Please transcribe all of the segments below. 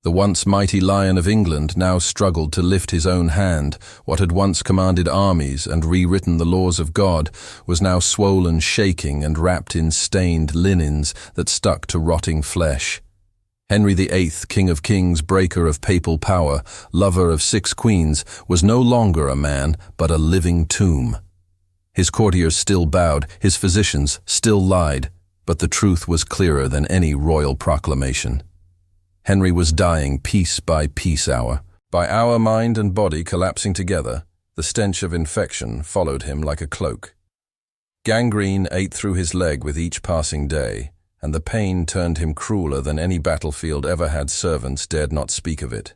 The once mighty Lion of England now struggled to lift his own hand. What had once commanded armies and rewritten the laws of God was now swollen, shaking, and wrapped in stained linens that stuck to rotting flesh. Henry VIII, King of Kings, breaker of papal power, lover of 6 queens, was no longer a man, but a living tomb. His courtiers still bowed, his physicians still lied, but the truth was clearer than any royal proclamation. Henry was dying piece by piece, hour by hour, mind and body collapsing together. The stench of infection followed him like a cloak. Gangrene ate through his leg with each passing day, and the pain turned him crueler than any battlefield ever had. Servants dared not speak of it.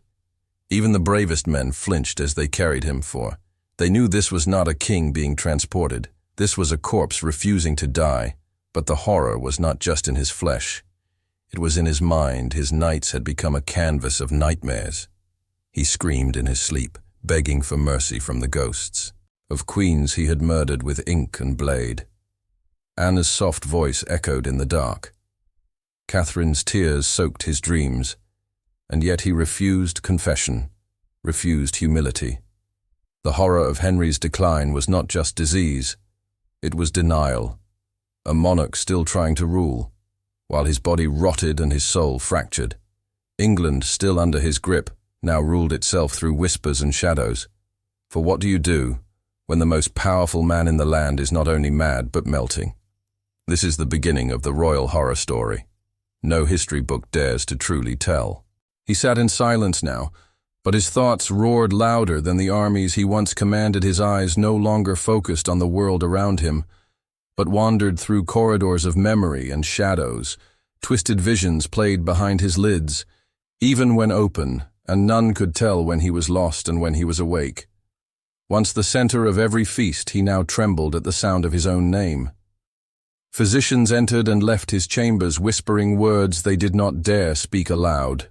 Even the bravest men flinched as they carried him, for they knew this was not a king being transported. This was a corpse refusing to die, but the horror was not just in his flesh. It was in his mind. His nights had become a canvas of nightmares. He screamed in his sleep, begging for mercy from the ghosts of queens he had murdered with ink and blade. Anna's soft voice echoed in the dark. Catherine's tears soaked his dreams, and yet he refused confession, refused humility. The horror of Henry's decline was not just disease, it was denial, a monarch still trying to rule, while his body rotted and his soul fractured. England, still under his grip, now ruled itself through whispers and shadows. For what do you do when the most powerful man in the land is not only mad but melting? This is the beginning of the royal horror story. No history book dares to truly tell. He sat in silence now, but his thoughts roared louder than the armies he once commanded. His eyes no longer focused on the world around him, but wandered through corridors of memory and shadows. Twisted visions played behind his lids, even when open, and none could tell when he was lost and when he was awake. Once the center of every feast, he now trembled at the sound of his own name. Physicians entered and left his chambers, whispering words they did not dare speak aloud.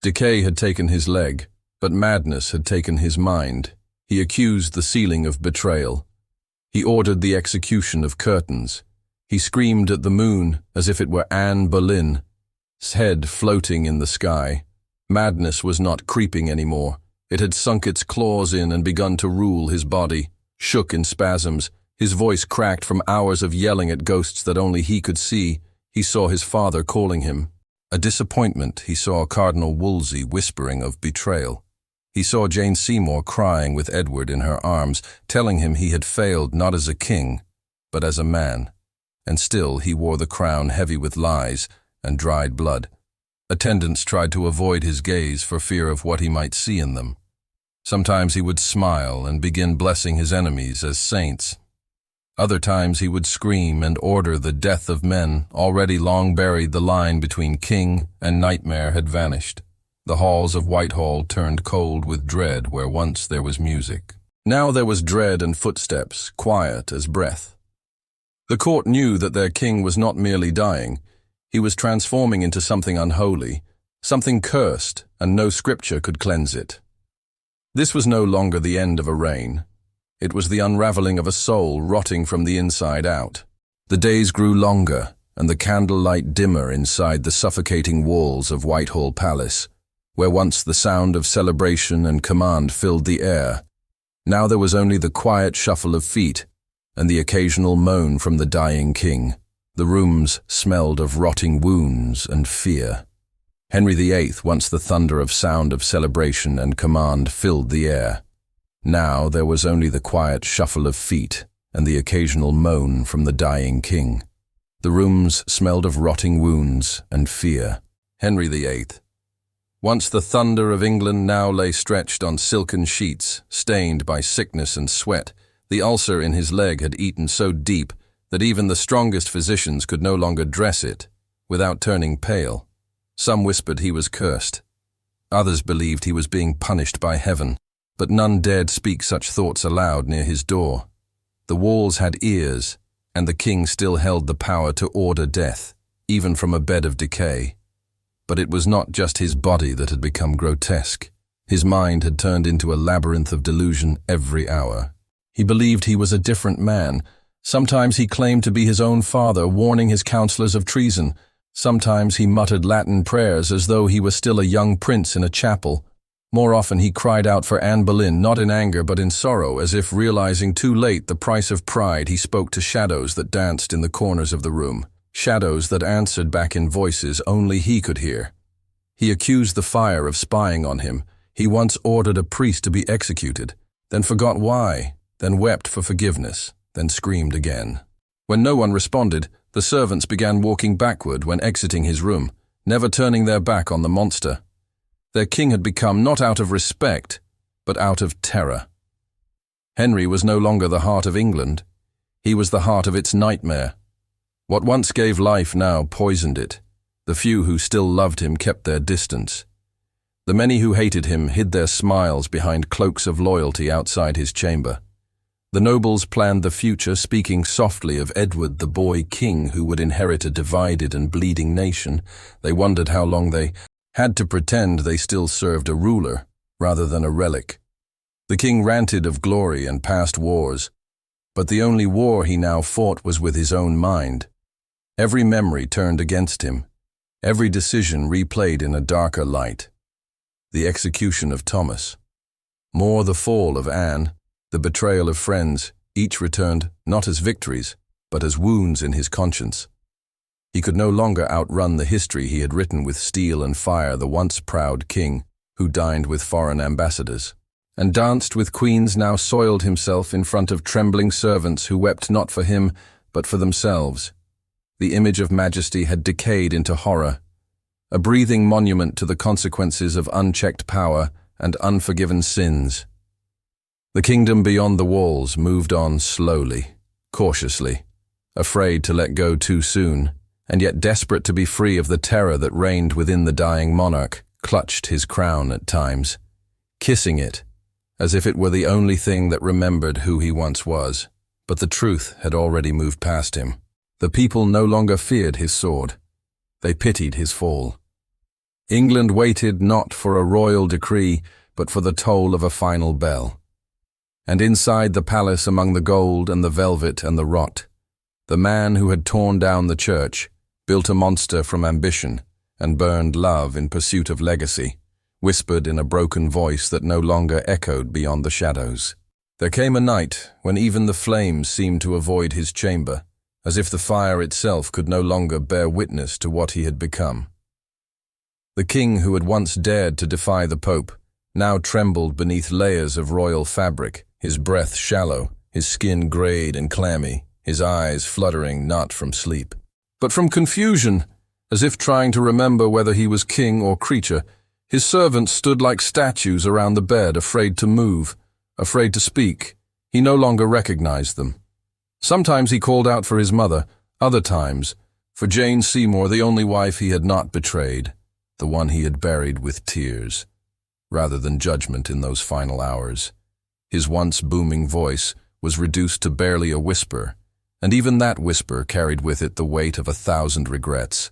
Decay had taken his leg, but madness had taken his mind. He accused the ceiling of betrayal. He ordered the execution of curtains. He screamed at the moon as if it were Anne Boleyn, his head floating in the sky. Madness was not creeping anymore. It had sunk its claws in and begun to rule his body. Shook in spasms, his voice cracked from hours of yelling at ghosts that only he could see. He saw his father calling him. A disappointment. He saw Cardinal Wolsey whispering of betrayal. He saw Jane Seymour crying with Edward in her arms, telling him he had failed not as a king, but as a man. And still he wore the crown heavy with lies and dried blood. Attendants tried to avoid his gaze for fear of what he might see in them. Sometimes he would smile and begin blessing his enemies as saints. Other times he would scream and order the death of men already long buried. The line between king and nightmare had vanished. The halls of Whitehall turned cold with dread where once there was music. Now there was dread and footsteps, quiet as breath. The court knew that their king was not merely dying. He was transforming into something unholy, something cursed, and no scripture could cleanse it. This was no longer the end of a reign. It was the unraveling of a soul rotting from the inside out. The days grew longer, and the candlelight dimmer inside the suffocating walls of Whitehall Palace, where once the sound of celebration and command filled the air. Now there was only the quiet shuffle of feet and the occasional moan from the dying king. The rooms smelled of rotting wounds and fear. Henry VIII, once the thunder of sound of celebration and command filled the air. Now there was only the quiet shuffle of feet and the occasional moan from the dying king. The rooms smelled of rotting wounds and fear. Henry VIII. Once the thunder of England now lay stretched on silken sheets, stained by sickness and sweat. The ulcer in his leg had eaten so deep that even the strongest physicians could no longer dress it without turning pale. Some whispered he was cursed. Others believed he was being punished by heaven, but none dared speak such thoughts aloud near his door. The walls had ears, and the king still held the power to order death, even from a bed of decay. But it was not just his body that had become grotesque. His mind had turned into a labyrinth of delusion every hour. He believed he was a different man. Sometimes he claimed to be his own father, warning his counselors of treason. Sometimes he muttered Latin prayers as though he were still a young prince in a chapel. More often he cried out for Anne Boleyn, not in anger but in sorrow, as if realizing too late the price of pride. He spoke to shadows that danced in the corners of the room, shadows that answered back in voices only he could hear. He accused the fire of spying on him. He once ordered a priest to be executed, then forgot why, then wept for forgiveness, then screamed again. When no one responded, the servants began walking backward when exiting his room, never turning their back on the monster. Their king had become not out of respect, but out of terror. Henry was no longer the heart of England. He was the heart of its nightmare. What once gave life now poisoned it. The few who still loved him kept their distance. The many who hated him hid their smiles behind cloaks of loyalty outside his chamber. The nobles planned the future, speaking softly of Edward, the boy king who would inherit a divided and bleeding nation. They wondered how long they had to pretend they still served a ruler, rather than a relic. The king ranted of glory and past wars, but the only war he now fought was with his own mind. Every memory turned against him, every decision replayed in a darker light. The execution of Thomas, more the fall of Anne, the betrayal of friends, each returned not as victories, but as wounds in his conscience. He could no longer outrun the history he had written with steel and fire, the once proud king who dined with foreign ambassadors and danced with queens now soiled himself in front of trembling servants who wept not for him, but for themselves. The image of majesty had decayed into horror, a breathing monument to the consequences of unchecked power and unforgiven sins. The kingdom beyond the walls moved on slowly, cautiously, afraid to let go too soon, and yet desperate to be free of the terror that reigned within the dying monarch, clutched his crown at times, kissing it, as if it were the only thing that remembered who he once was. But the truth had already moved past him. The people no longer feared his sword. They pitied his fall. England waited not for a royal decree, but for the toll of a final bell. And inside the palace, among the gold and the velvet and the rot, the man who had torn down the church built a monster from ambition and burned love in pursuit of legacy, whispered in a broken voice that no longer echoed beyond the shadows. There came a night when even the flames seemed to avoid his chamber, as if the fire itself could no longer bear witness to what he had become. The king who had once dared to defy the Pope now trembled beneath layers of royal fabric, his breath shallow, his skin grayed and clammy, his eyes fluttering not from sleep, but from confusion, as if trying to remember whether he was king or creature. His servants stood like statues around the bed, afraid to move, afraid to speak. He no longer recognized them. Sometimes he called out for his mother, other times for Jane Seymour, the only wife he had not betrayed, the one he had buried with tears, rather than judgment in those final hours. His once booming voice was reduced to barely a whisper, and even that whisper carried with it the weight of 1,000 regrets,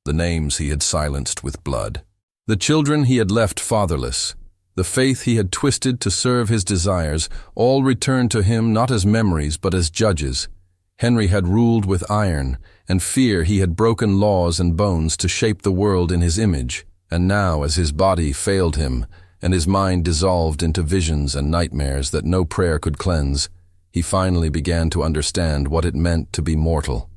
the names he had silenced with blood, the children he had left fatherless, the faith he had twisted to serve his desires, all returned to him not as memories but as judges. Henry had ruled with iron, and fear he had broken laws and bones to shape the world in his image, and now as his body failed him, and his mind dissolved into visions and nightmares that no prayer could cleanse, he finally began to understand what it meant to be mortal.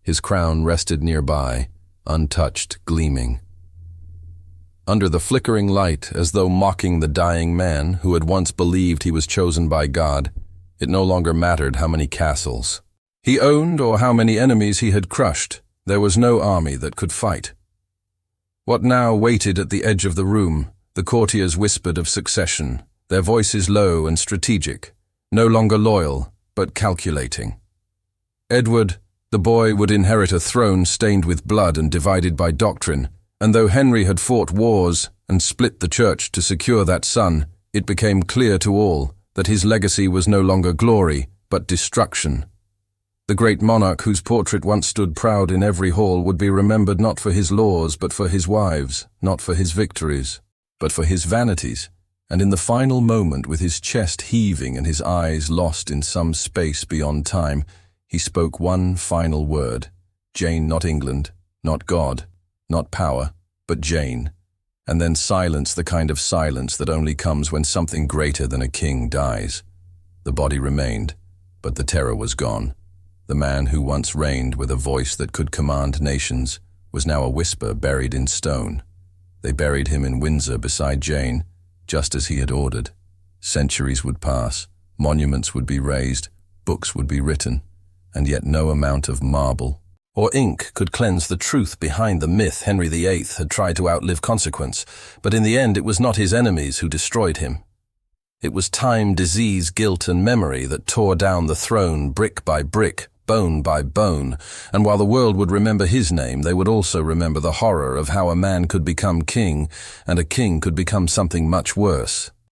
His crown rested nearby, untouched, gleaming. Under the flickering light, as though mocking the dying man who had once believed he was chosen by God, it no longer mattered how many castles he owned or how many enemies he had crushed. There was no army that could fight. What now waited at the edge of the room? The courtiers whispered of succession, their voices low and strategic, no longer loyal, but calculating. Edward, the boy, would inherit a throne stained with blood and divided by doctrine, and though Henry had fought wars and split the church to secure that son, it became clear to all that his legacy was no longer glory, but destruction. The great monarch whose portrait once stood proud in every hall would be remembered not for his laws, but for his wives, not for his victories, but for his vanities. And in the final moment, with his chest heaving and his eyes lost in some space beyond time, he spoke one final word. Jane, not England, Not God, not power, but Jane. And then silence, the kind of silence that only comes when something greater than a king dies. The body remained, but the terror was gone. The man who once reigned with a voice that could command nations was now a whisper buried in stone. They buried him in Windsor beside Jane, just as he had ordered. Centuries would pass, monuments would be raised, books would be written, and yet no amount of marble or ink could cleanse the truth behind the myth. Henry VIII had tried to outlive consequence, but in the end it was not his enemies who destroyed him. It was time, disease, guilt, and memory that tore down the throne brick by brick, bone by bone, and while the world would remember his name, they would also remember the horror of how a man could become king, and a king could become something much worse.